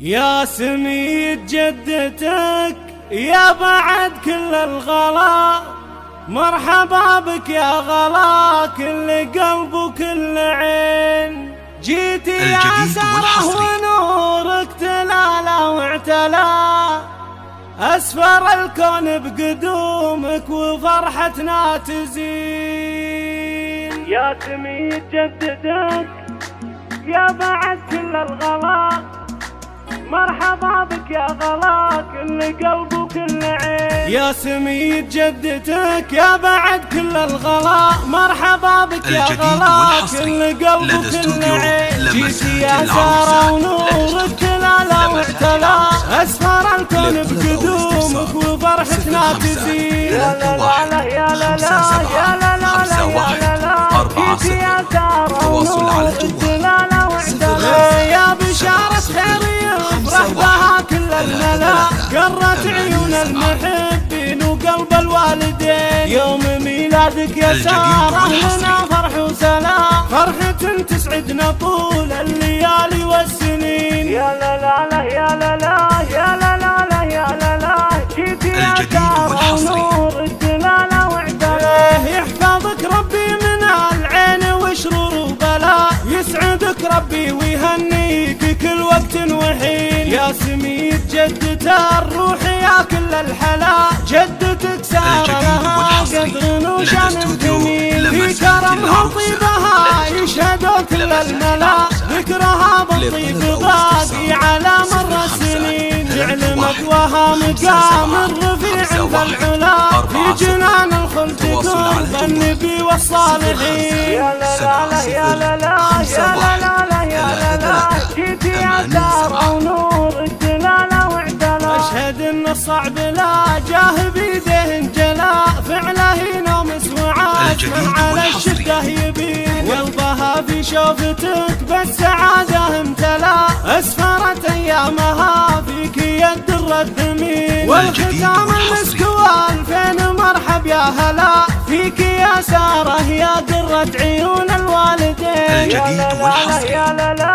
يا سميد جدتك يا بعد كل الغلا، مرحبا بك يا غلا كل قلب وكل عين. جيتي يا ساره ونورك تلالا واعتلا، أسفر الكون بقدومك وفرحتنا تزين. يا سميد جدتك يا بعد كل الغلا، مرحبا بك يا غلا كل قلب وكل عين. يا سميد جدتك يا بعد كل الغلا، مرحبا بك يا غلا كل قلب وكل عين. جيتي يا ساره ونورك تلالا واعتلا، أسفر الكون بقدومك وفرحتنا تزين. يا لا لا يا لا لا يا لا لا يا لا لا، جيتي يا ساره ونورك تلالا واعتلا، يا بشارة خير يفرح بها كل الملا، قرت عيون المحبين وقلب الوالدين. يوم ميلادك يا ساره لنا فرح وسلام، فرحة تسعدنا طول الليالي والسنين. يا لا لا يا لا لا يا لا لا يا لا لا، جيتي يا ساره ونور الدلاله واعتلا، يحفظك ربي من العين وشرور وبلاء، يسعدك ربي ويهنيك كل وقت وحين. يا سميد جدة الروح يا كل الحلا، جدتك ساره لها قدر وشان جميل، في كرمها وطيبها يشهدوا كل الملا، ذكرها بالطيب باقي على مر السنين، جعل مثواها مقام الرفيع عند العلا، في جنان الخلد قرب النبي والصالحين. يا لا لا يا لا لا يا لا لا يا لا لا، جيتي يا ساره ونور الدلاله واعتلا، اشهد ان الصعب لا جاه بيده انجلا، فعله نومس وعازم على الشده يبين، قلبها في شوفتك بالسعاده امتلا، اسفرت ايامها فيك يا الدر الثمين، والختام المسك والفين مرحب يا هلا، فيك يا ساره يا قرة عيون الوالدين. الجديد والحصري يا لا لا